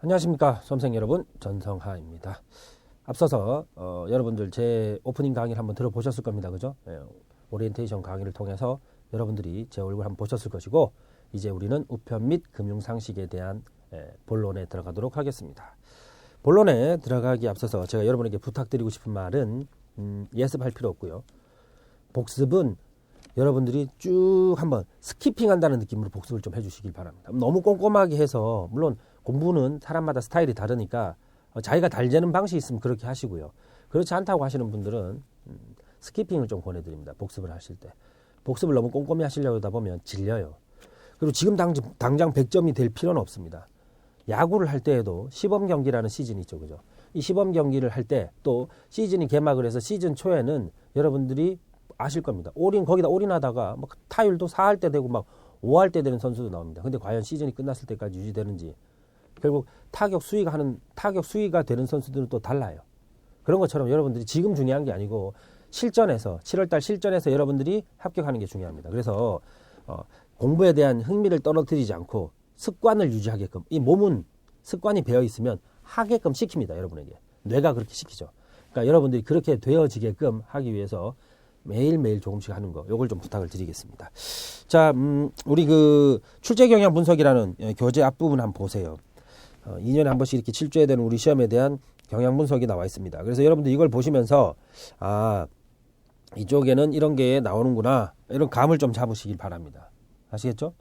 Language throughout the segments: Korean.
안녕하십니까 수험생 여러분, 전성하입니다. 앞서서 여러분들 제 오프닝 강의를 한번 들어보셨을 겁니다. 그죠? 오리엔테이션 강의를 통해서 여러분들이 제 얼굴 한번 보셨을 것이고, 이제 우리는 우편 및 금융상식에 대한 본론에 들어가도록 하겠습니다. 본론에 들어가기 앞서서 제가 여러분에게 부탁드리고 싶은 말은 예습할 필요 없고요. 복습은 여러분들이 쭉 한번 스키핑 한다는 느낌으로 복습을 좀 해주시길 바랍니다. 너무 꼼꼼하게 해서, 물론 공부는 사람마다 스타일이 다르니까 자기가 달재는 방식이 있으면 그렇게 하시고요. 그렇지 않다고 하시는 분들은 스키핑을 좀 권해드립니다. 복습을 하실 때. 복습을 너무 꼼꼼히 하시려고 하다 보면 질려요. 그리고 지금 당장 100점이 될 필요는 없습니다. 야구를 할 때에도 시범 경기라는 시즌이 있죠. 그죠? 이 시범 경기를 할 때 또 시즌이 개막을 해서 시즌 초에는 여러분들이 아실 겁니다. 거기다 올인하다가 막 타율도 4할 때 되고 막 5할 때 되는 선수도 나옵니다. 근데 과연 시즌이 끝났을 때까지 유지되는지, 결국 타격 수위가 되는 선수들은 또 달라요. 그런 것처럼 여러분들이 지금 중요한 게 아니고 실전에서, 7월달 실전에서 여러분들이 합격하는 게 중요합니다. 그래서 공부에 대한 흥미를 떨어뜨리지 않고 습관을 유지하게끔, 이 몸은 습관이 배어 있으면 하게끔 시킵니다. 여러분에게 뇌가 그렇게 시키죠. 그러니까 여러분들이 그렇게 되어지게끔 하기 위해서 매일매일 조금씩 하는 거, 요걸 좀 부탁을 드리겠습니다. 자, 우리 출제 경향 분석이라는 교재 앞부분 한번 보세요. 2년에 한 번씩 이렇게 출제해야 되는 우리 시험에 대한 경향 분석이 나와 있습니다. 그래서 여러분들 이걸 보시면서 이쪽에는 이런 게 나오는구나, 이런 감을 좀 잡으시길 바랍니다. 아시겠죠?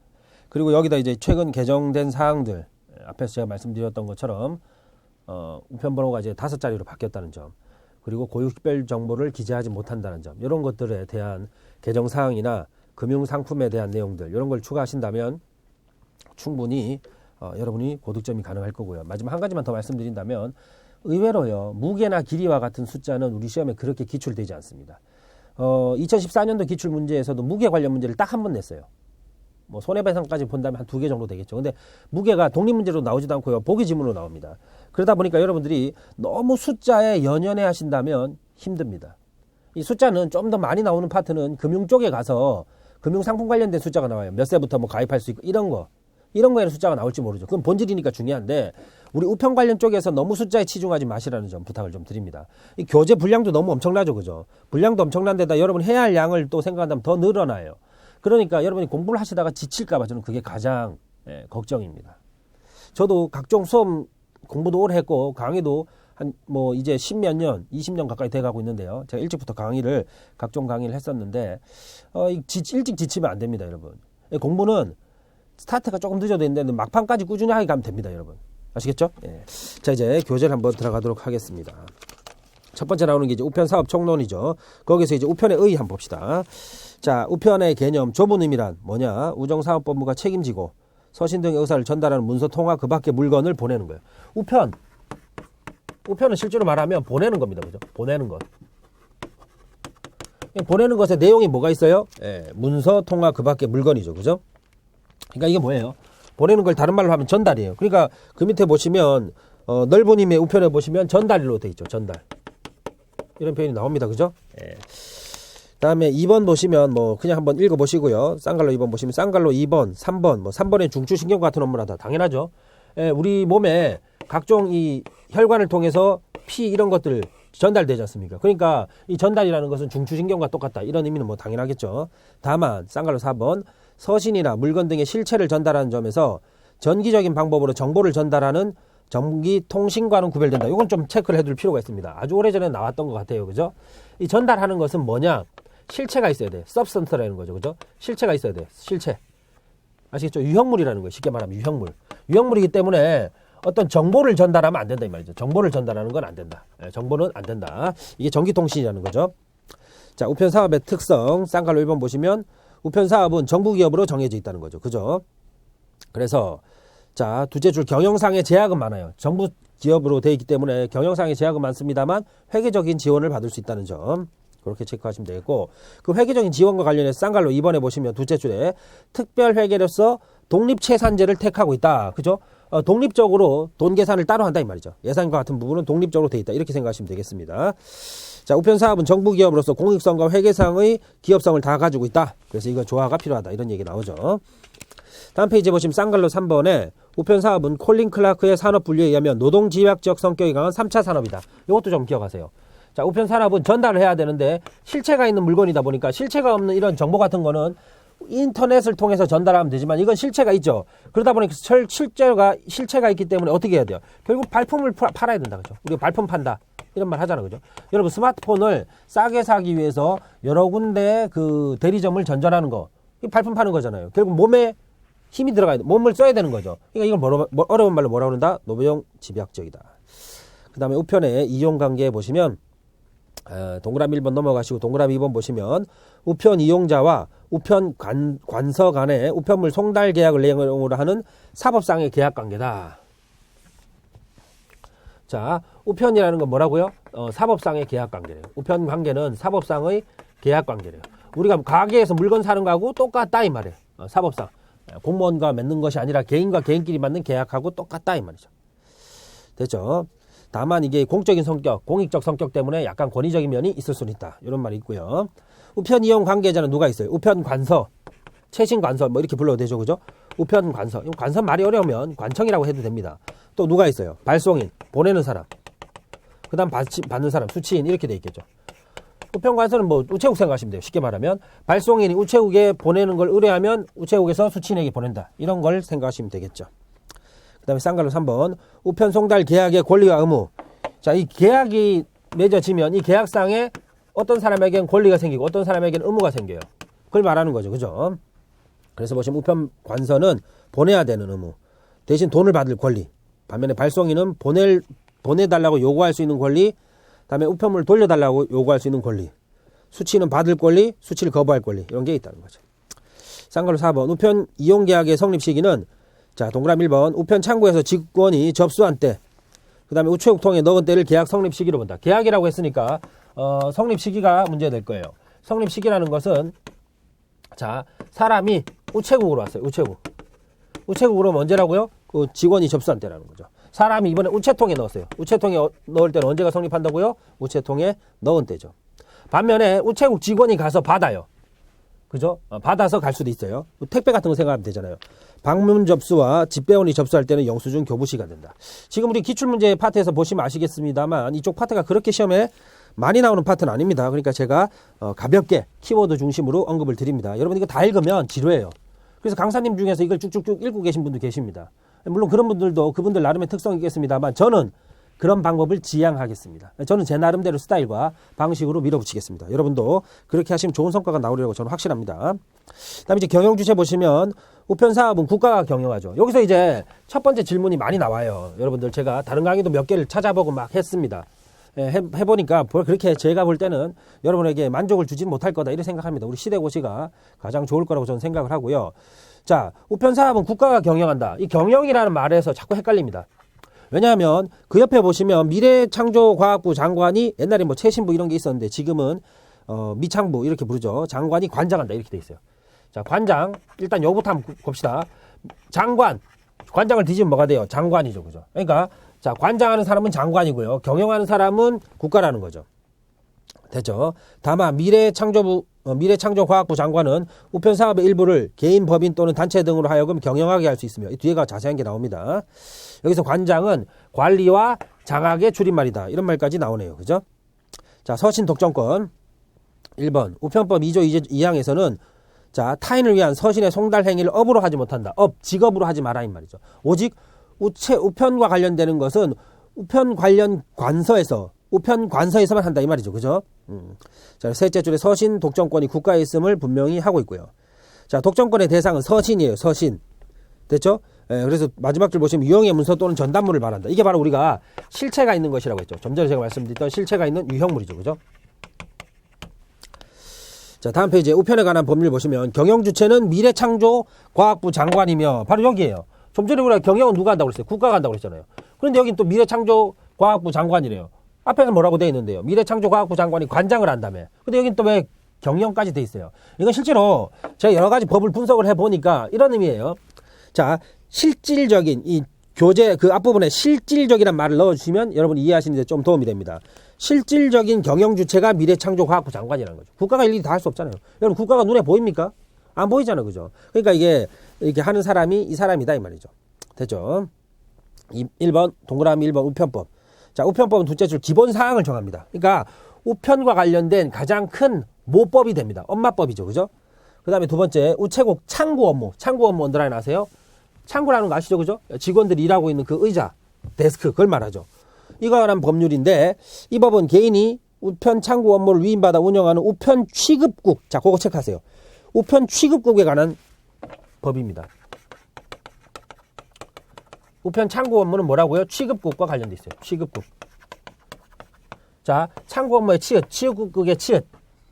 그리고 여기다 이제 최근 개정된 사항들, 앞에서 제가 말씀드렸던 것처럼 우편 번호가 이제 5자리로 바뀌었다는 점, 그리고 고유식별 정보를 기재하지 못한다는 점, 이런 것들에 대한 개정 사항이나 금융 상품에 대한 내용들, 이런 걸 추가하신다면 충분히 여러분이 고득점이 가능할 거고요. 마지막 한 가지만 더 말씀드린다면, 의외로요, 무게나 길이와 같은 숫자는 우리 시험에 그렇게 기출되지 않습니다. 2014년도 기출 문제에서도 무게 관련 문제를 딱 한 번 냈어요. 뭐 손해배상까지 본다면 한 2개 정도 되겠죠. 근데 무게가 독립 문제로 나오지도 않고요, 보기 지문으로 나옵니다. 그러다 보니까 여러분들이 너무 숫자에 연연해 하신다면 힘듭니다. 이 숫자는 좀 더 많이 나오는 파트는 금융 쪽에 가서 금융 상품 관련된 숫자가 나와요. 몇 세부터 뭐 가입할 수 있고, 이런 거에는 숫자가 나올지 모르죠. 그건 본질이니까 중요한데, 우리 우편 관련 쪽에서 너무 숫자에 치중하지 마시라는 점 부탁을 좀 드립니다. 이 교재 분량도 너무 엄청나죠. 그죠? 분량도 엄청난데다 여러분 해야 할 양을 또 생각한다면 더 늘어나요. 그러니까 여러분이 공부를 하시다가 지칠까봐 저는 그게 가장 걱정입니다. 저도 각종 수험 공부도 오래 했고, 강의도 이제 10몇 년, 20년 가까이 돼가고 있는데요. 제가 일찍부터 각종 강의를 했었는데, 일찍 지치면 안 됩니다, 여러분. 공부는 스타트가 조금 늦어도 되는데 막판까지 꾸준히 하게 가면 됩니다, 여러분. 아시겠죠? 예. 자, 이제 교재를 한번 들어가도록 하겠습니다. 첫 번째 나오는 게 이제 우편 사업 총론이죠. 거기서 이제 우편의 의의 한번 봅시다. 자, 우편의 개념, 좁은 의미란 뭐냐? 우정사업본부가 책임지고 서신 등의 의사를 전달하는 문서 통화, 그 밖의 물건을 보내는 거예요. 우편은 실제로 말하면 보내는 겁니다. 그죠? 보내는 것. 보내는 것의 내용이 뭐가 있어요? 문서, 통화, 그 밖의 물건이죠. 그죠? 그러니까 이게 뭐예요? 보내는 걸 다른 말로 하면 전달이에요. 그러니까 그 밑에 보시면 넓은 힘의 우편에 보시면 전달로 돼 있죠. 전달. 이런 표현이 나옵니다. 그죠? 다음에 2번 보시면 그냥 한번 읽어보시고요. 쌍갈로 2번 보시면 쌍갈로 2번, 3번, 3번에 중추신경 같은 업무를 하다. 당연하죠. 우리 몸에 각종 이 혈관을 통해서 피 이런 것들 전달되지 않습니까? 그러니까 이 전달이라는 것은 중추신경과 똑같다. 이런 의미는 당연하겠죠. 다만 쌍갈로 4번, 서신이나 물건 등의 실체를 전달하는 점에서 전기적인 방법으로 정보를 전달하는 전기통신과는 구별된다. 이건 좀 체크를 해둘 필요가 있습니다. 아주 오래전에 나왔던 것 같아요. 그죠? 이 전달하는 것은 뭐냐? 실체가 있어야 돼. substance라는 거죠. 그죠? 실체가 있어야 돼. 실체. 아시겠죠? 유형물이라는 거예요. 쉽게 말하면 유형물. 유형물이기 때문에 어떤 정보를 전달하면 안 된다 이 말이죠. 정보를 전달하는 건 안 된다. 정보는 안 된다. 이게 전기통신이라는 거죠. 자, 우편 사업의 특성. 쌍갈로 1번 보시면 우편 사업은 정부 기업으로 정해져 있다는 거죠. 그죠? 그래서 자, 둘째 줄 경영상의 제약은 많아요. 정부 기업으로 되어 있기 때문에 경영상의 제약은 많습니다만 회계적인 지원을 받을 수 있다는 점. 그렇게 체크하시면 되겠고, 그 회계적인 지원과 관련해서 쌍갈로 2번에 보시면 둘째 줄에 특별회계로서 독립채산제를 택하고 있다. 그죠? 독립적으로 돈 계산을 따로 한다 이 말이죠. 예산과 같은 부분은 독립적으로 되어 있다. 이렇게 생각하시면 되겠습니다. 자, 우편사업은 정부기업으로서 공익성과 회계상의 기업성을 다 가지고 있다. 그래서 이거 조화가 필요하다. 이런 얘기 나오죠. 다음 페이지에 보시면 쌍갈로 3번에 우편 사업은 콜린 클라크의 산업 분류에 의하면 노동 집약적 성격이 강한 3차 산업이다. 이것도 좀 기억하세요. 자, 우편 산업은 전달을 해야 되는데 실체가 있는 물건이다 보니까 실체가 없는 이런 정보 같은 거는 인터넷을 통해서 전달하면 되지만 이건 실체가 있죠. 그러다 보니까 실체가 있기 때문에 어떻게 해야 돼요? 결국 발품을 팔아야 된다. 그죠? 우리가 발품 판다. 이런 말 하잖아. 그죠? 여러분 스마트폰을 싸게 사기 위해서 여러 군데 그 대리점을 전전하는 거. 이 발품 파는 거잖아요. 결국 몸에 힘이 들어가야 돼. 몸을 써야 되는 거죠. 그러니까 이걸 어려운 말로 뭐라고 그런다? 노동 집약적이다. 그 다음에 우편의 이용관계에 보시면 동그라미 1번 넘어가시고 동그라미 2번 보시면 우편 이용자와 우편 관서 간의 우편물 송달 계약을 내용으로 하는 사법상의 계약관계다. 자, 우편이라는 건 뭐라고요? 사법상의 계약관계래요. 우편 관계는 사법상의 계약관계래요. 우리가 가게에서 물건 사는 거하고 똑같다 이 말이에요. 사법상. 공무원과 맺는 것이 아니라 개인과 개인끼리 맞는 계약하고 똑같다 이 말이죠. 됐죠? 다만 이게 공적인 성격, 공익적 성격 때문에 약간 권위적인 면이 있을 수는 있다. 이런 말이 있고요. 우편 이용 관계자는 누가 있어요? 우편 관서, 최신 관서 뭐 이렇게 불러도 되죠. 그죠? 우편 관서. 관서 말이 어려우면 관청이라고 해도 됩니다. 또 누가 있어요? 발송인, 보내는 사람. 그 다음 받는 사람, 수취인 이렇게 돼 있겠죠. 우편 관서는 뭐 우체국 생각하시면 돼요. 쉽게 말하면 발송인이 우체국에 보내는 걸 의뢰하면 우체국에서 수취인에게 보낸다. 이런 걸 생각하시면 되겠죠. 그 다음에 쌍갈로 3번 우편 송달 계약의 권리와 의무. 자, 이 계약이 맺어지면 이 계약상에 어떤 사람에게는 권리가 생기고 어떤 사람에게는 의무가 생겨요. 그걸 말하는 거죠. 그죠? 그래서 보시면 우편 관서는 보내야 되는 의무, 대신 돈을 받을 권리. 반면에 발송인은 보내달라고 요구할 수 있는 권리, 다음에 우편물을 돌려달라고 요구할 수 있는 권리, 수취는 받을 권리, 수취를 거부할 권리, 이런 게 있다는 거죠. 쌍갈로 4번 우편 이용계약의 성립 시기는 자, 동그라미 1번 우편 창구에서 직원이 접수한 때, 그 다음에 우체국 통에 넣은 때를 계약 성립 시기로 본다. 계약이라고 했으니까 성립 시기가 문제될 거예요. 성립 시기라는 것은 자, 사람이 우체국으로 왔어요. 우체국으로 언제라고요? 그 직원이 접수한 때라는 거죠. 사람이 이번에 우체통에 넣었어요. 우체통에 넣을 때는 언제가 성립한다고요? 우체통에 넣은 때죠. 반면에 우체국 직원이 가서 받아요. 그죠? 받아서 갈 수도 있어요. 택배 같은 거 생각하면 되잖아요. 방문 접수와 집배원이 접수할 때는 영수증 교부시가 된다. 지금 우리 기출문제 파트에서 보시면 아시겠습니다만 이쪽 파트가 그렇게 시험에 많이 나오는 파트는 아닙니다. 그러니까 제가 가볍게 키워드 중심으로 언급을 드립니다. 여러분 이거 다 읽으면 지루해요. 그래서 강사님 중에서 이걸 쭉쭉쭉 읽고 계신 분도 계십니다. 물론 그런 분들도 그분들 나름의 특성이 있겠습니다만 저는 그런 방법을 지향하겠습니다. 저는 제 나름대로 스타일과 방식으로 밀어붙이겠습니다. 여러분도 그렇게 하시면 좋은 성과가 나오리라고 저는 확신합니다. 그다음에 이제 경영 주체 보시면 우편 사업은 국가가 경영하죠. 여기서 이제 첫 번째 질문이 많이 나와요. 여러분들 제가 다른 강의도 몇 개를 찾아보고 막 했습니다. 해보니까 그렇게 제가 볼 때는 여러분에게 만족을 주진 못할 거다 이렇게 생각합니다. 우리 시대고시가 가장 좋을 거라고 저는 생각을 하고요. 자, 우편 사업은 국가가 경영한다. 이 경영이라는 말에서 자꾸 헷갈립니다. 왜냐하면 그 옆에 보시면 미래창조과학부 장관이 옛날에 뭐 최신부 이런 게 있었는데 지금은 미창부 이렇게 부르죠. 장관이 관장한다 이렇게 돼 있어요. 자, 관장 일단 여기부터 한번 봅시다. 장관, 관장을 뒤지면 뭐가 돼요? 장관이죠, 그죠? 그러니까 자, 관장하는 사람은 장관이고요. 경영하는 사람은 국가라는 거죠. 됐죠? 다만 미래창조과학부 장관은 우편 사업의 일부를 개인, 법인 또는 단체 등으로 하여금 경영하게 할 수 있으며 이 뒤에가 자세한 게 나옵니다. 여기서 관장은 관리와 장악의 줄임말이다. 이런 말까지 나오네요. 그죠? 자, 서신 독점권 1번 우편법 2조 2항에서는 자, 타인을 위한 서신의 송달 행위를 업으로 하지 못한다. 직업으로 하지 마라 이 말이죠. 오직 우편과 관련되는 것은 우편 관련 관서에서만 한다 이 말이죠. 그죠? 자, 셋째 줄에 서신 독점권이 국가에 있음을 분명히 하고 있고요. 자, 독점권의 대상은 서신이에요. 서신. 됐죠? 그래서 마지막 줄 보시면 유형의 문서 또는 전단물을 말한다. 이게 바로 우리가 실체가 있는 것이라고 했죠. 좀 전에 제가 말씀드렸던 실체가 있는 유형물이죠. 그죠? 자, 다음 페이지에 우편에 관한 법률 보시면 경영주체는 미래창조과학부 장관이며 바로 여기에요. 좀 전에 우리가 경영은 누가 한다고 그랬어요? 국가가 한다고 그랬잖아요. 그런데 여긴 또 미래창조과학부 장관이래요. 앞에는 뭐라고 돼 있는데요? 미래창조과학부 장관이 관장을 한다며. 근데 여긴 또 왜 경영까지 돼 있어요? 이건 실제로 제가 여러 가지 법을 분석을 해보니까 이런 의미예요. 자, 실질적인 이 교재 그 앞부분에 실질적이란 말을 넣어주시면 여러분이 이해하시는 데 좀 도움이 됩니다. 실질적인 경영 주체가 미래창조과학부 장관이라는 거죠. 국가가 일일이 다 할 수 없잖아요. 여러분 국가가 눈에 보입니까? 안 보이잖아요. 그죠? 그러니까 이게 이렇게 하는 사람이 이 사람이다 이 말이죠. 됐죠? 1번 동그라미 1번 우편법. 자, 우편법은 둘째 줄 기본 사항을 정합니다. 그러니까 우편과 관련된 가장 큰 모법이 됩니다. 엄마법이죠. 그죠? 그 다음에 두 번째 우체국 창구 업무. 창구 업무 언더라인 아세요? 창구라는 거 아시죠? 그죠? 직원들이 일하고 있는 그 의자, 데스크, 그걸 말하죠. 이거에 관한 법률인데, 이 법은 개인이 우편 창구 업무를 위임받아 운영하는 우편 취급국. 자, 그거 체크하세요. 우편 취급국에 관한 법입니다. 우편 창구 업무는 뭐라고요? 취급국과 관련돼 있어요. 취급국. 자, 창구 업무의 치읓, 취급국의 치읓.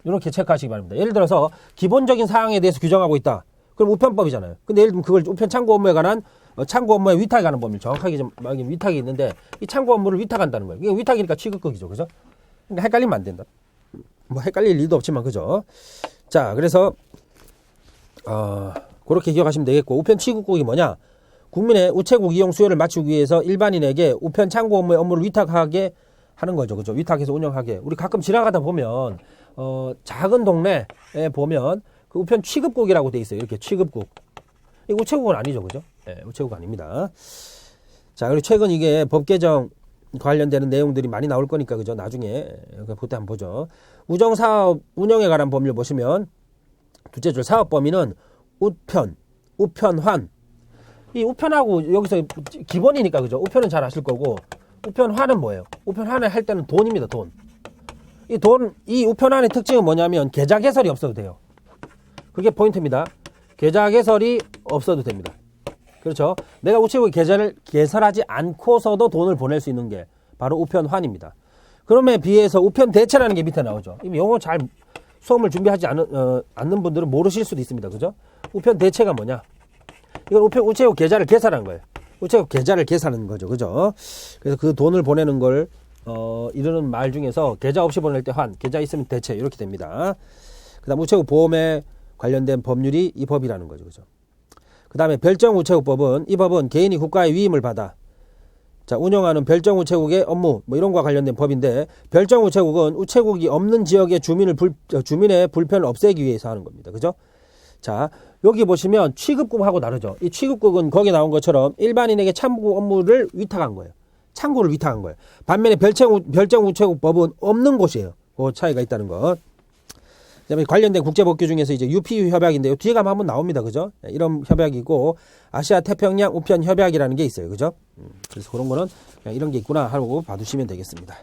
이렇게 체크하시기 바랍니다. 예를 들어서 기본적인 사항에 대해서 규정하고 있다. 그럼 우편법이잖아요. 근데 예를 들면 그걸 우편 창구 업무에 관한 창구 업무에 위탁에 관한 법률 정확하게 좀 위탁이 있는데 이 창구 업무를 위탁한다는 거예요. 이게 위탁이니까 취급국이죠. 그죠? 그러니까 헷갈리면 안 된다. 뭐 헷갈릴 일도 없지만 그죠? 자, 그래서 그렇게 기억하시면 되겠고 우편 취급국이 뭐냐? 국민의 우체국 이용 수요를 맞추기 위해서 일반인에게 우편 창구 업무의 업무를 위탁하게 하는 거죠. 그죠? 위탁해서 운영하게. 우리 가끔 지나가다 보면 작은 동네에 보면 그 우편 취급국이라고 돼 있어요. 이렇게 취급국. 이 우체국은 아니죠. 그죠? 네, 우체국 아닙니다. 자, 그리고 최근 이게 법 개정 관련되는 내용들이 많이 나올 거니까 그죠? 나중에 그때 한번 보죠. 우정사업 운영에 관한 법률 보시면 둘째 줄 사업 범위는 우편, 우편환. 이 우편하고 여기서 기본이니까 그죠? 우편은 잘 아실 거고 우편환은 뭐예요? 우편환을 할 때는 돈입니다. 돈. 이 우편환의 특징은 뭐냐면 계좌 개설이 없어도 돼요. 그게 포인트입니다. 계좌 개설이 없어도 됩니다. 그렇죠? 내가 우체국에 계좌를 개설하지 않고서도 돈을 보낼 수 있는 게 바로 우편환입니다. 그럼에 비해서 우편 대체라는 게 밑에 나오죠. 이미 영어 잘 수업을 준비하지 않는 분들은 모르실 수도 있습니다. 그죠? 우편 대체가 뭐냐? 이건 우체국 계좌를 개설한 거예요. 우체국 계좌를 개설하는 거죠. 그죠? 그래서 그 돈을 보내는 걸 이르는 말 중에서 계좌 없이 보낼 때 환, 계좌 있으면 대체 이렇게 됩니다. 그 다음 우체국 보험에 관련된 법률이 이 법이라는 거죠. 그죠? 그 다음에 별정우체국법은 이 법은 개인이 국가의 위임을 받아 자 운영하는 별정우체국의 업무 뭐 이런 거와 관련된 법인데 별정우체국은 우체국이 없는 지역의 주민의 불편을 없애기 위해서 하는 겁니다. 그죠? 자 여기 보시면 취급국하고 다르죠. 이 취급국은 거기 나온 것처럼 일반인에게 창구 업무를 위탁한 거예요. 창구를 위탁한 거예요. 반면에 별정우체국법은 없는 곳이에요. 그 차이가 있다는 것. 그다음에 관련된 국제법규 중에서 이제 UPU 협약인데요. 뒤에 가면 한번 나옵니다. 그죠? 이런 협약이고 아시아 태평양 우편 협약이라는 게 있어요. 그죠? 그래서 그런 거는 그냥 이런 게 있구나 하고 봐두시면 되겠습니다.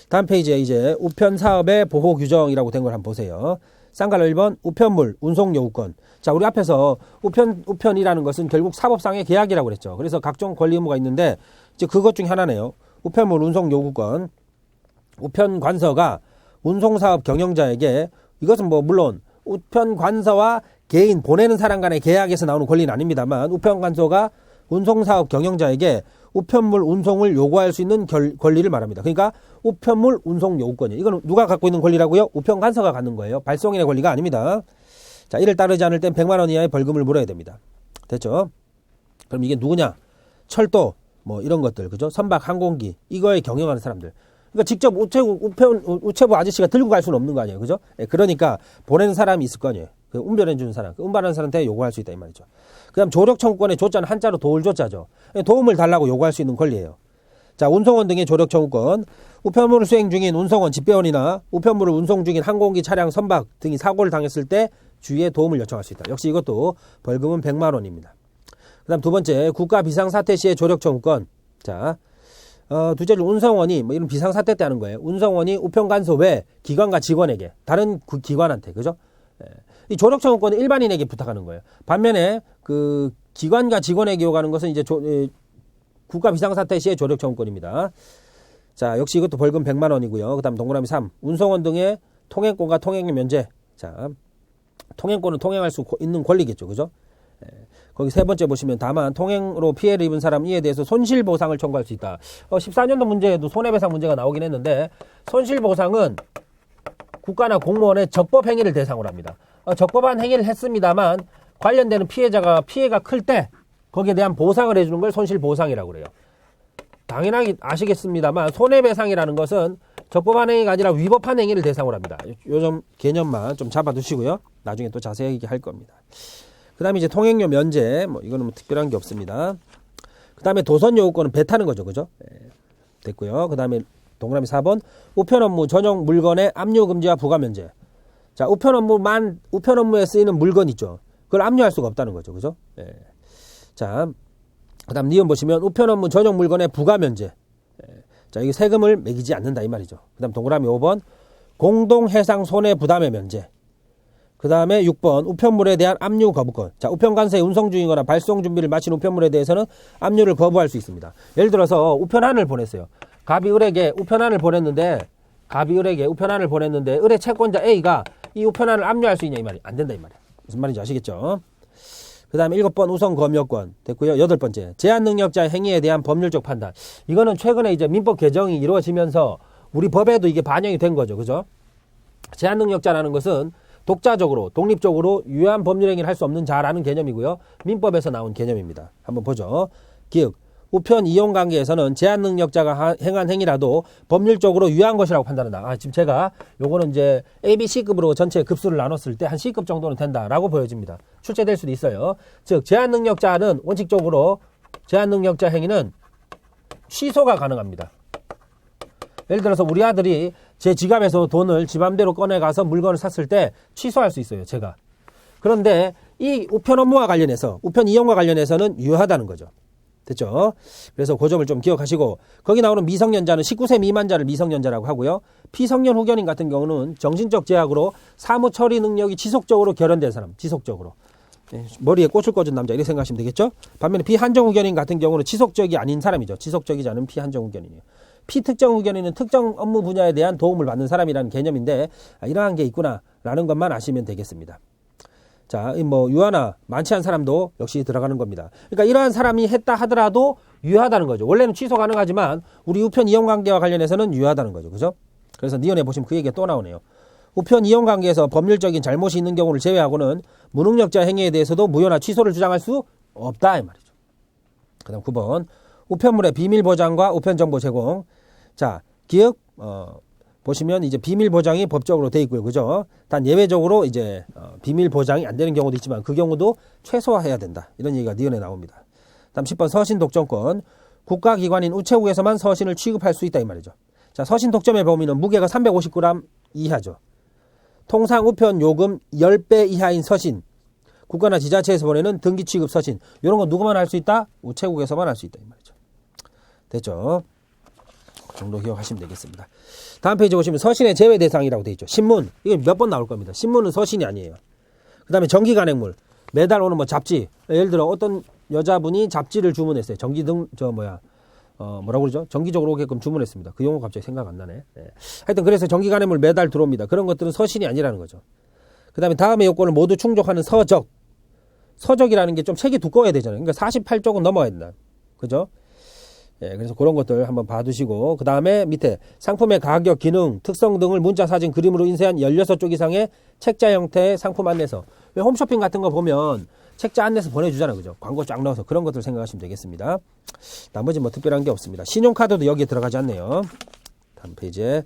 다음 페이지에 이제 우편 사업의 보호 규정이라고 된 걸 한번 보세요. 쌍갈로 1번 우편물 운송 요구권. 자, 우리 앞에서 우편이라는 것은 결국 사법상의 계약이라고 그랬죠. 그래서 각종 권리 의무가 있는데 이제 그것 중에 하나네요. 우편물 운송 요구권. 우편 관서가 운송 사업 경영자에게 이것은 뭐 물론 우편 관서와 개인 보내는 사람 간의 계약에서 나오는 권리는 아닙니다만 우편 관서가 운송 사업 경영자에게 우편물 운송을 요구할 수 있는 권리를 말합니다. 그러니까 우편물 운송 요구권이에요. 이건 누가 갖고 있는 권리라고요? 우편 관서가 갖는 거예요. 발송인의 권리가 아닙니다. 자, 이를 따르지 않을 땐 100만 원 이하의 벌금을 물어야 됩니다. 됐죠? 그럼 이게 누구냐? 철도 뭐 이런 것들 그죠? 선박 항공기 이거에 경영하는 사람들. 그러니까 직접 우체부 아저씨가 들고 갈 수는 없는 거 아니에요. 그죠? 예, 그러니까 보내는 사람이 있을 거 아니에요. 그 운반해 주는 사람. 그 운반하는 사람한테 요구할 수 있다 이 말이죠. 그다음 조력 청구권의 조자는 한자로 도울 조자죠. 도움을 달라고 요구할 수 있는 권리예요. 자, 운송원 등의 조력 청구권. 우편물을 수행 중인 운송원 집배원이나 우편물을 운송 중인 항공기 차량 선박 등이 사고를 당했을 때 주위에 도움을 요청할 수 있다. 역시 이것도 벌금은 100만 원입니다. 그다음 두 번째 국가 비상사태 시의 조력 청구권. 자, 둘째로 운송원이 뭐 이런 비상사태 때 하는 거예요. 운송원이 우편관소 외 기관과 직원에게 다른 그 기관한테 그죠? 이 조력 청구권은 일반인에게 부탁하는 거예요. 반면에 그 기관과 직원에게 요구하는 것은 이제 국가 비상사태 시의 조력 청구권입니다. 자, 역시 이것도 벌금 100만 원이고요. 그다음 동그라미 3. 운송원 등의 통행권과 통행료 면제. 자, 통행권은 통행할 수 있는 권리겠죠. 그죠? 거기 세 번째 보시면 다만 통행으로 피해를 입은 사람 이에 대해서 손실보상을 청구할 수 있다. 14년도 문제에도 손해배상 문제가 나오긴 했는데 손실보상은 국가나 공무원의 적법행위를 대상으로 합니다. 적법한 행위를 했습니다만 관련되는 피해가 클 때 거기에 대한 보상을 해주는 걸 손실보상이라고 그래요. 당연하게 아시겠습니다만 손해배상이라는 것은 적법한 행위가 아니라 위법한 행위를 대상으로 합니다. 요점 개념만 좀 잡아두시고요. 나중에 또 자세히 할 겁니다. 그 다음에 이제 통행료 면제, 뭐 이거는 뭐 특별한 게 없습니다. 그 다음에 도선 요구권은 배 타는 거죠. 그죠? 됐고요. 그 다음에 동그라미 4번. 우편 업무 전용 물건의 압류 금지와 부가 면제. 자, 우편 업무에 쓰이는 물건 있죠. 그걸 압류할 수가 없다는 거죠. 그죠? 자, 그 다음 니은 보시면 우편 업무 전용 물건의 부가 면제. 자, 이게 세금을 매기지 않는다 이 말이죠. 그 다음 동그라미 5번. 공동 해상 손해 부담의 면제. 그 다음에 6번 우편물에 대한 압류 거부권. 자, 우편관서에 운송 중이거나 발송 준비를 마친 우편물에 대해서는 압류를 거부할 수 있습니다. 예를 들어서 우편안을 보냈어요. 갑이 을에게 우편안을 보냈는데 을의 채권자 A가 이 우편안을 압류할 수 있냐 이 말이 안 된다 이 말이야. 무슨 말인지 아시겠죠? 그 다음에 7번 우선 검역권 됐고요. 8번째 제한 능력자의 행위에 대한 법률적 판단. 이거는 최근에 이제 민법 개정이 이루어지면서 우리 법에도 이게 반영이 된 거죠. 그죠? 제한 능력자라는 것은 독자적으로 독립적으로 유효한 법률 행위를 할 수 없는 자라는 개념이고요. 민법에서 나온 개념입니다. 한번 보죠. 기역 우편 이용 관계에서는 제한 능력자가 행한 행위라도 법률적으로 유효한 것이라고 판단한다. 지금 제가 요거는 이제 A, B, C급으로 전체 급수를 나눴을 때 한 C급 정도는 된다라고 보여집니다. 출제될 수도 있어요. 즉 제한 능력자는 원칙적으로 제한 능력자 행위는 취소가 가능합니다. 예를 들어서 우리 아들이 제 지갑에서 돈을 지 맘대로 꺼내가서 물건을 샀을 때 취소할 수 있어요. 제가. 그런데 이 우편 업무와 관련해서 우편 이용과 관련해서는 유효하다는 거죠. 됐죠? 그래서 그 점을 좀 기억하시고 거기 나오는 미성년자는 19세 미만자를 미성년자라고 하고요. 피성년 후견인 같은 경우는 정신적 제약으로 사무 처리 능력이 지속적으로 결연된 사람. 지속적으로. 머리에 꽃을 꽂은 남자 이렇게 생각하시면 되겠죠? 반면에 피한정 후견인 같은 경우는 지속적이 아닌 사람이죠. 지속적이지 않은 피한정 후견인이에요. 피특정 후견인은 특정 업무 분야에 대한 도움을 받는 사람이라는 개념인데 이러한 게 있구나라는 것만 아시면 되겠습니다. 자, 뭐 유하나 많지 않은 사람도 역시 들어가는 겁니다. 그러니까 이러한 사람이 했다 하더라도 유효하다는 거죠. 원래는 취소 가능하지만 우리 우편 이용 관계와 관련해서는 유효하다는 거죠. 그죠? 그래서 니은에 보시면 그 얘기가 또 나오네요. 우편 이용 관계에서 법률적인 잘못이 있는 경우를 제외하고는 무능력자 행위에 대해서도 무효나 취소를 주장할 수 없다 이 말이죠. 그다음 9번 우편물의 비밀 보장과 우편 정보 제공. 자, 기억 보시면 이제 비밀 보장이 법적으로 돼 있고요. 그죠? 단 예외적으로 이제 비밀 보장이 안 되는 경우도 있지만 그 경우도 최소화해야 된다. 이런 얘기가 니은에 나옵니다. 다음 10번 서신 독점권. 국가기관인 우체국에서만 서신을 취급할 수 있다 이 말이죠. 자, 서신 독점의 범위는 무게가 350g 이하죠. 통상 우편 요금 10배 이하인 서신. 국가나 지자체에서 보내는 등기 취급 서신. 이런 거 누구만 할 수 있다? 우체국에서만 할 수 있다 이 말이죠. 됐죠? 그 정도 기억하시면 되겠습니다. 다음 페이지 보시면 서신의 제외 대상이라고 되어 있죠. 신문. 이게 몇 번 나올 겁니다. 신문은 서신이 아니에요. 그 다음에 전기 간행물. 매달 오는 뭐 잡지. 예를 들어 어떤 여자분이 잡지를 주문했어요. 뭐라고 그러죠? 정기적으로 오게끔 주문했습니다. 그 용어 갑자기 생각 안 나네. 하여튼 그래서 전기 간행물 매달 들어옵니다. 그런 것들은 서신이 아니라는 거죠. 그 다음에 다음의 요건을 모두 충족하는 서적. 서적이라는 게 좀 책이 두꺼워야 되잖아요. 그러니까 48쪽은 넘어야 된다. 그죠? 그래서 그런 것들 한번 봐두시고 그 다음에 밑에 상품의 가격, 기능, 특성 등을 문자, 사진, 그림으로 인쇄한 16쪽 이상의 책자 형태의 상품 안내서. 왜 홈쇼핑 같은 거 보면 책자 안내서 보내주잖아요. 그죠? 광고 쫙 넣어서 그런 것들 생각하시면 되겠습니다. 나머지 뭐 특별한 게 없습니다. 신용카드도 여기에 들어가지 않네요. 다음 페이지에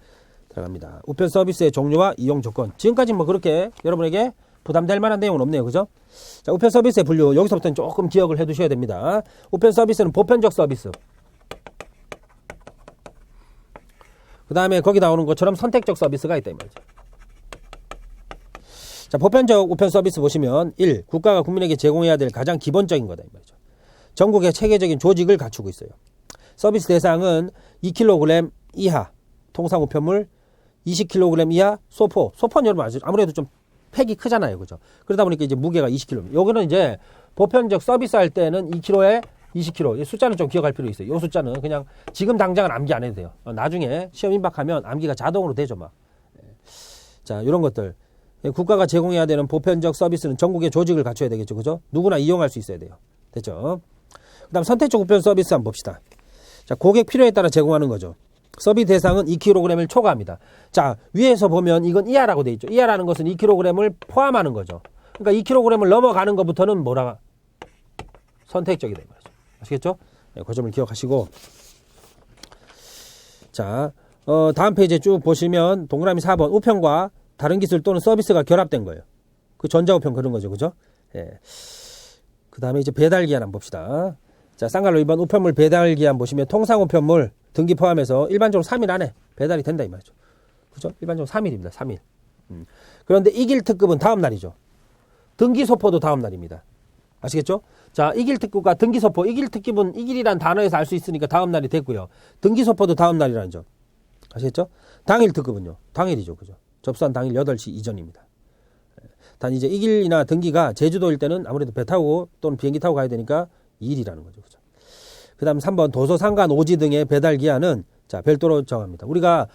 들어갑니다. 우편 서비스의 종류와 이용 조건. 지금까지 뭐 그렇게 여러분에게 부담될 만한 내용은 없네요. 그죠? 자, 우편 서비스의 분류. 여기서부터는 조금 기억을 해 두셔야 됩니다. 우편 서비스는 보편적 서비스. 그 다음에 거기 나오는 것처럼 선택적 서비스가 있다 이 말이죠. 자, 보편적 우편 서비스 보시면 1. 국가가 국민에게 제공해야 될 가장 기본적인 거다 이 말이죠. 전국의 체계적인 조직을 갖추고 있어요. 서비스 대상은 2kg 이하 통상 우편물, 20kg 이하 소포. 소포는 여러분 아무래도 좀 팩이 크잖아요. 그죠? 그러다 보니까 이제 무게가 20kg. 여기는 이제 보편적 서비스 할 때는 2kg에 20kg. 이 숫자는 좀 기억할 필요 있어요. 이 숫자는 그냥 지금 당장은 암기 안 해도 돼요. 나중에 시험 임박하면 암기가 자동으로 되죠, 막. 자, 이런 것들. 국가가 제공해야 되는 보편적 서비스는 전국의 조직을 갖춰야 되겠죠. 그죠? 누구나 이용할 수 있어야 돼요. 됐죠? 그 다음 선택적 우편 서비스 한번 봅시다. 자, 고객 필요에 따라 제공하는 거죠. 서비스 대상은 2kg을 초과합니다. 자, 위에서 보면 이건 이하라고 돼 있죠. 이하라는 것은 2kg을 포함하는 거죠. 그러니까 2kg을 넘어가는 것부터는 뭐라? 선택적이다. 아시겠죠? 네, 그 점을 기억하시고. 자, 다음 페이지에 쭉 보시면 동그라미 4번 우편과 다른 기술 또는 서비스가 결합된 거예요. 그 전자우편 그런 거죠. 그죠? 예. 그 다음에 이제 배달 기한 한번 봅시다. 자, 쌍갈로 2번 우편물 배달 기한 보시면 통상 우편물 등기 포함해서 일반적으로 3일 안에 배달이 된다 이 말이죠. 그죠? 일반적으로 3일입니다. 3일. 그런데 이길 특급은 다음 날이죠. 등기 소포도 다음 날입니다. 아시겠죠? 자, 이길 특급과 등기 소포, 이길 특급은 이길이란 단어에서 알 수 있으니까 다음 날이 됐고요. 등기 소포도 다음 날이라는 점. 아시겠죠? 당일 특급은요. 당일이죠. 그죠? 접수한 당일 8시 이전입니다. 단 이제 이길이나 등기가 제주도일 때는 아무래도 배 타고 또는 비행기 타고 가야 되니까 2일이라는 거죠. 그죠? 그다음 3번 도서, 상간, 오지 등의 배달 기한은 자, 별도로 정합니다. 우리가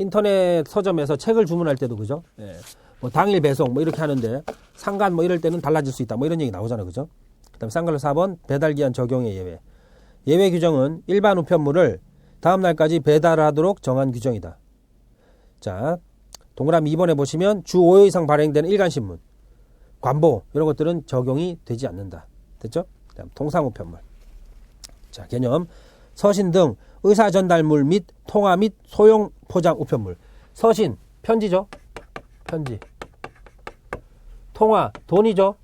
인터넷 서점에서 책을 주문할 때도 그죠? 예. 뭐 당일 배송 뭐 이렇게 하는데 상간 뭐 이럴 때는 달라질 수 있다. 뭐 이런 얘기 나오잖아요. 그죠? 그다음 쌍갈로 4번 배달 기한 적용의 예외. 예외 규정은 일반 우편물을 다음 날까지 배달하도록 정한 규정이다. 자, 동그라미 2번에 보시면 주 5회 이상 발행되는 일간신문, 관보 이런 것들은 적용이 되지 않는다. 됐죠? 그다음 통상 우편물. 자, 개념 서신 등 의사 전달물 및 통화 및 소형 포장 우편물. 서신 편지죠. 편지. 통화 돈이죠.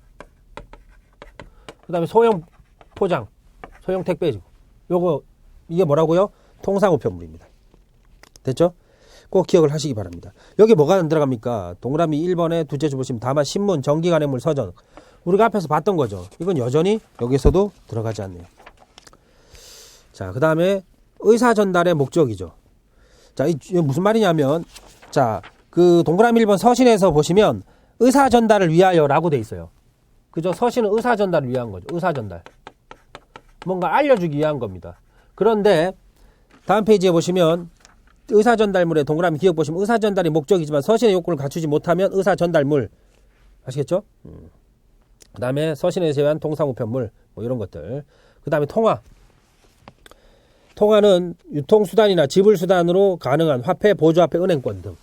그다음에 소형 포장, 소형 택배죠. 요거 이게 뭐라고요? 통상 우편물입니다. 됐죠? 꼭 기억을 하시기 바랍니다. 여기 뭐가 안 들어갑니까? 동그라미 1번에 두째 주 보시면 다만 신문, 정기 간행물, 서전. 우리가 앞에서 봤던 거죠. 이건 여전히 여기서도 들어가지 않네요. 자, 그 다음에 의사 전달의 목적이죠. 자, 이게 무슨 말이냐면, 자, 그 동그라미 1번 서신에서 보시면 의사 전달을 위하여라고 돼 있어요. 그죠? 서신은 의사 전달을 위한 거죠. 의사 전달. 뭔가 알려주기 위한 겁니다. 그런데 다음 페이지에 보시면 의사 전달물의 동그라미 기억 보시면 의사 전달이 목적이지만 서신의 요건을 갖추지 못하면 의사 전달물. 아시겠죠? 그 다음에 서신에 제외한 통상 우편물 뭐 이런 것들. 그 다음에 통화. 통화는 유통수단이나 지불수단으로 가능한 화폐, 보조화폐, 은행권 등.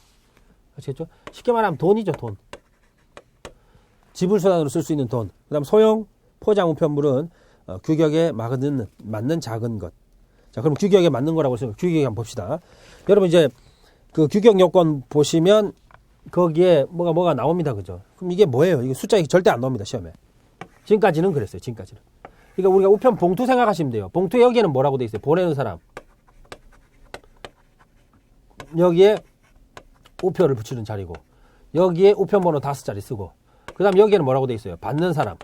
아시겠죠? 쉽게 말하면 돈이죠, 돈. 지불수단으로 쓸 수 있는 돈. 그 다음 소형 포장 우편물은 규격에 맞는 작은 것. 자, 그럼 규격에 맞는 거라고 해서 규격에 한번 봅시다. 여러분 이제 그 규격 요건 보시면 거기에 뭐가 나옵니다. 그죠? 그럼 이게 뭐예요? 이게 숫자 절대 안 나옵니다. 시험에. 지금까지는 그랬어요. 지금까지는. 그러니까 우리가 우편 봉투 생각하시면 돼요. 봉투 여기에는 뭐라고 돼 있어요? 보내는 사람. 여기에 우표를 붙이는 자리고 여기에 우편번호 5자리 쓰고 그 다음 여기에는 뭐라고 돼 있어요? 받는 사람.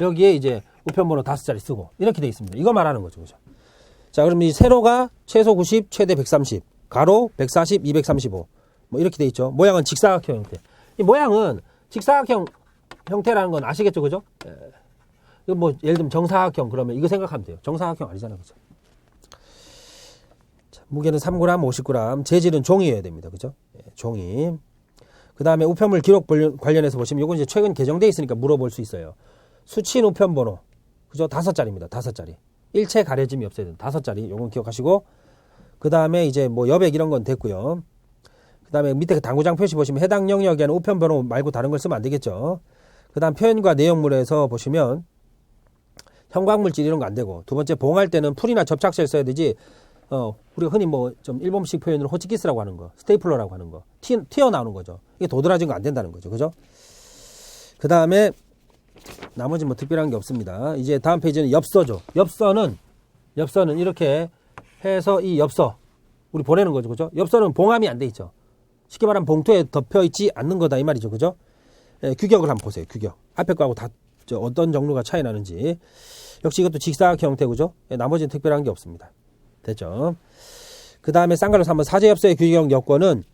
여기에 이제 우편번호 5자리 쓰고 이렇게 돼 있습니다. 이거 말하는 거죠. 그죠? 자, 그럼 이 세로가 최소 90, 최대 130, 가로 140, 235 뭐 이렇게 돼 있죠. 모양은 직사각형 형태. 이 모양은 직사각형 형태라는 건 아시겠죠? 그죠? 이거 뭐 예를 들면 정사각형 그러면 이거 생각하면 돼요. 정사각형 아니잖아요. 그죠? 자, 무게는 3g, 50g, 재질은 종이여야 됩니다. 그죠? 종이. 그 다음에 우편물 기록 관련해서 보시면 이건 이제 최근 개정돼 있으니까 물어볼 수 있어요. 수취인 우편번호. 그죠? 5자리입니다. 5자리. 일체 가려짐이 없어야 된다. 5자리. 요건 기억하시고. 그 다음에 이제 뭐 여백 이런 건 됐고요. 그 다음에 밑에 그 당구장 표시 보시면 해당 영역에는 우편번호 말고 다른 걸 쓰면 안 되겠죠. 그 다음 표현과 내용물에서 보시면 형광물질 이런 거 안 되고. 두 번째 봉할 때는 풀이나 접착제를 써야 되지. 우리가 흔히 뭐 좀 일본식 표현으로 호치키스라고 하는 거, 스테이플러라고 하는 거, 튀어나오는 거죠. 이게 도드라진 거 안 된다는 거죠. 그죠? 그 다음에 나머지 뭐 특별한 게 없습니다. 이제 다음 페이지는 엽서죠. 엽서는 이렇게 해서 이 엽서 우리 보내는 거죠. 그죠? 엽서는 봉함이 안 돼 있죠. 쉽게 말하면 봉투에 덮여 있지 않는 거다 이 말이죠. 그죠? 규격을 한번 보세요. 규격. 앞에 거하고 다 어떤 정도가 차이 나는지. 역시 이것도 직사각형 형태 그죠? 나머지는 특별한 게 없습니다. 됐죠? 그 다음에 쌍갈로 3번 사제엽서의 규격 요건은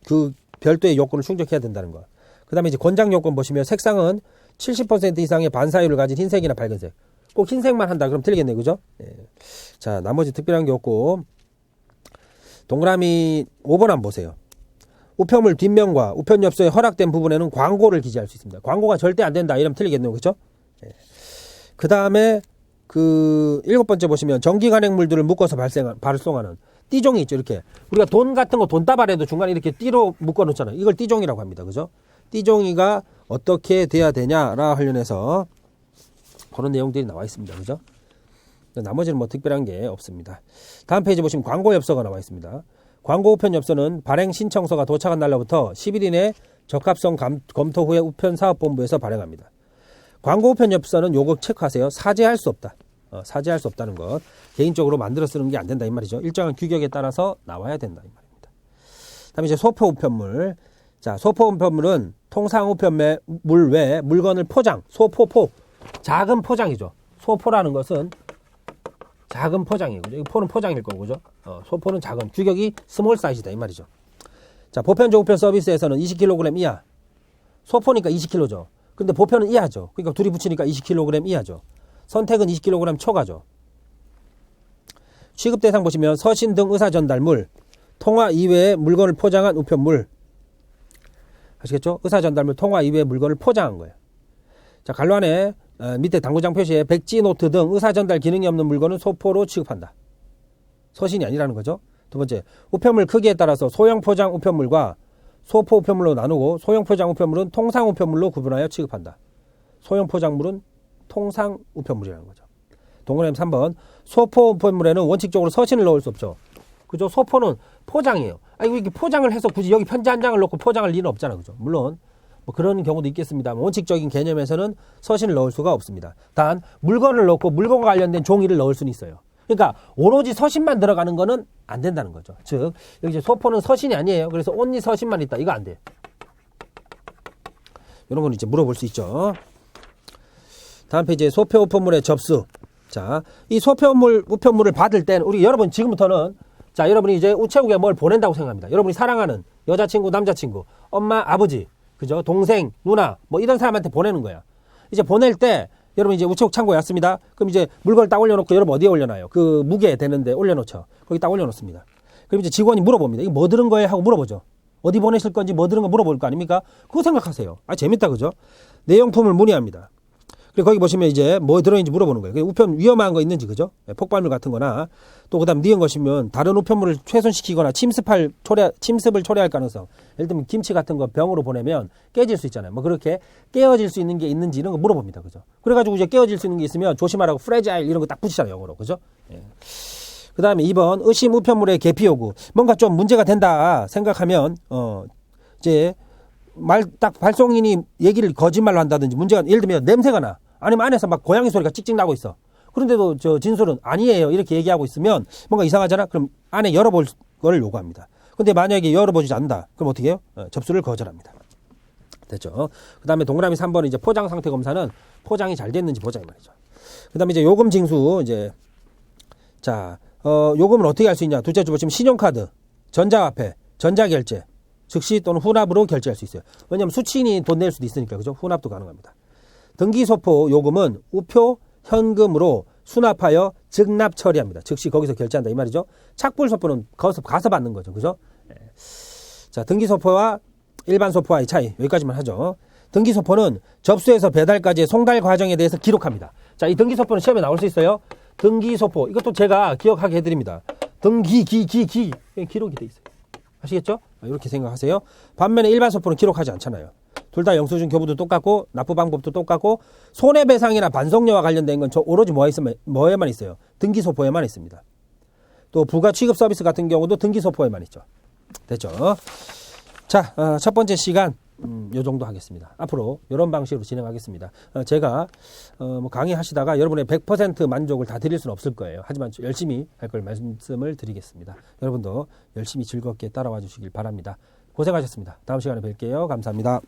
그 별도의 요건을 충족해야 된다는 거. 그 다음에 이제 권장 요건 보시면 색상은 70% 이상의 반사율을 가진 흰색이나 밝은색. 꼭 흰색만 한다. 그럼 틀리겠네. 그죠? 자, 나머지 특별한 게 없고. 동그라미 5번 한번 보세요. 우편물 뒷면과 우편엽서에 허락된 부분에는 광고를 기재할 수 있습니다. 광고가 절대 안 된다. 이러면 틀리겠네요. 그죠? 그 다음에 그 7번째 보시면 전기 간행물들을 묶어서 발송하는 띠종이 있죠. 이렇게. 우리가 돈 같은 거 돈다발에도 중간에 이렇게 띠로 묶어 놓잖아요. 이걸 띠종이라고 합니다. 그죠? 띠종이가 어떻게 돼야 되냐라 관련해서 그런 내용들이 나와 있습니다. 그죠? 나머지는 뭐 특별한 게 없습니다. 다음 페이지 보시면 광고 엽서가 나와 있습니다. 광고 우편 엽서는 발행 신청서가 도착한 날로부터 10일 이내 적합성 검토 후에 우편 사업본부에서 발행합니다. 광고 우편엽서는 요거 체크하세요. 사제할 수 없다. 사제할 수 없다는 것. 개인적으로 만들어 쓰는 게 안 된다 이 말이죠. 일정한 규격에 따라서 나와야 된다 이 말입니다. 다음에 이제 소포 우편물. 자, 소포 우편물은 통상 우편물 외에 물건을 포장, 소포포, 작은 포장이죠. 소포라는 것은 작은 포장이고, 이 포는 포장일 거고, 그죠? 소포는 작은, 규격이 스몰 사이즈다 이 말이죠. 자, 보편적 우편 서비스에서는 20kg 이하. 소포니까 20kg죠. 근데 보편은 이하죠. 그러니까 둘이 붙이니까 20kg 이하죠. 선택은 20kg 초과죠. 취급 대상 보시면 서신 등 의사 전달물, 통화 이외의 물건을 포장한 우편물. 아시겠죠? 의사 전달물, 통화 이외의 물건을 포장한 거예요. 자, 갈란에 밑에 당구장 표시에 백지 노트 등 의사 전달 기능이 없는 물건은 소포로 취급한다. 서신이 아니라는 거죠. 두 번째, 우편물 크기에 따라서 소형 포장 우편물과 소포 우편물로 나누고 소형 포장 우편물은 통상 우편물로 구분하여 취급한다. 소형 포장물은 통상 우편물이라는 거죠. 동그라미 3번, 소포 우편물에는 원칙적으로 서신을 넣을 수 없죠. 그죠? 소포는 포장이에요. 아니, 이렇게 포장을 해서 굳이 여기 편지 한 장을 넣고 포장할 일은 없잖아. 그죠? 물론 뭐 그런 경우도 있겠습니다만 원칙적인 개념에서는 서신을 넣을 수가 없습니다. 단 물건을 넣고 물건과 관련된 종이를 넣을 수는 있어요. 그러니까 오로지 서신만 들어가는 거는 안 된다는 거죠. 즉 여기 이제 소포는 서신이 아니에요. 그래서 온리 서신만 있다. 이거 안 돼. 이런 건 이제 물어볼 수 있죠. 다음 페이지에 소표 우편물의 접수. 자, 이 소표 우편물을 받을 때는 우리 여러분 지금부터는 자, 여러분이 이제 우체국에 뭘 보낸다고 생각합니다. 여러분이 사랑하는 여자친구, 남자친구, 엄마, 아버지, 그죠? 동생, 누나, 뭐 이런 사람한테 보내는 거야. 이제 보낼 때 여러분 이제 우체국 창고에 왔습니다. 그럼 이제 물건을 딱 올려놓고 여러분 어디에 올려놔요? 그 무게 되는데 올려놓죠. 거기 딱 올려놓습니다. 그럼 이제 직원이 물어봅니다. 이거 뭐 들은 거예요? 하고 물어보죠. 어디 보내실 건지 뭐 들은 거 물어볼 거 아닙니까? 그거 생각하세요. 아, 재밌다, 그죠? 내용품을 문의합니다. 그리고 거기 보시면 이제 뭐 들어있는지 물어보는 거예요. 우편 위험한 거 있는지, 그죠? 폭발물 같은 거나 또 그다음 니은 것이면 다른 우편물을 훼손시키거나 침습을 초래할 가능성. 예를 들면 김치 같은 거 병으로 보내면 깨질 수 있잖아요. 뭐 그렇게 깨어질 수 있는 게 있는지 이런 거 물어봅니다. 그죠? 그래가지고 이제 깨어질 수 있는 게 있으면 조심하라고 프레자일 이런 거 딱 붙이잖아요. 영어로. 그죠? 예. 그 다음에 2번 의심 우편물의 개피 요구. 뭔가 좀 문제가 된다 생각하면 이제 딱 발송인이 얘기를 거짓말로 한다든지 문제가 예를 들면 냄새가 나. 아니면 안에서 막 고양이 소리가 찍찍 나고 있어. 그런데도 저 진술은 아니에요. 이렇게 얘기하고 있으면 뭔가 이상하잖아. 그럼 안에 열어볼 걸 요구합니다. 근데 만약에 열어보지 않는다. 그럼 어떻게 해요? 접수를 거절합니다. 됐죠? 그 다음에 동그라미 3번은 이제 포장 상태 검사는 포장이 잘 됐는지 보자 이 말이죠. 그 다음에 이제 요금 징수 이제 자, 요금을 어떻게 할 수 있냐? 둘째 주 보시면 신용카드, 전자화폐, 전자결제, 즉시 또는 후납으로 결제할 수 있어요. 왜냐하면 수취인이 돈 낼 수도 있으니까 그죠? 후납도 가능합니다. 등기소포 요금은 우표 현금으로 수납하여 즉납 처리합니다. 즉시 거기서 결제한다 이 말이죠. 착불소포는 가서 받는 거죠. 그죠? 자, 등기소포와 일반 소포와의 차이 여기까지만 하죠. 등기소포는 접수에서 배달까지의 송달 과정에 대해서 기록합니다. 자, 이 등기소포는 시험에 나올 수 있어요. 등기소포 이것도 제가 기억하게 해드립니다. 기록이 돼 있어요. 아시겠죠? 이렇게 생각하세요. 반면에 일반 소포는 기록하지 않잖아요. 둘 다 영수증 교부도 똑같고 납부 방법도 똑같고 손해배상이나 반송료와 관련된 건 오로지 뭐에만 있어요? 등기소포에만 있습니다. 또 부가 취급 서비스 같은 경우도 등기소포에만 있죠. 됐죠? 자, 첫 번째 시간 요 정도 하겠습니다. 앞으로 이런 방식으로 진행하겠습니다. 제가 뭐 강의하시다가 여러분의 100% 만족을 다 드릴 수는 없을 거예요. 하지만 열심히 할 걸 말씀을 드리겠습니다. 여러분도 열심히 즐겁게 따라와 주시길 바랍니다. 고생하셨습니다. 다음 시간에 뵐게요. 감사합니다.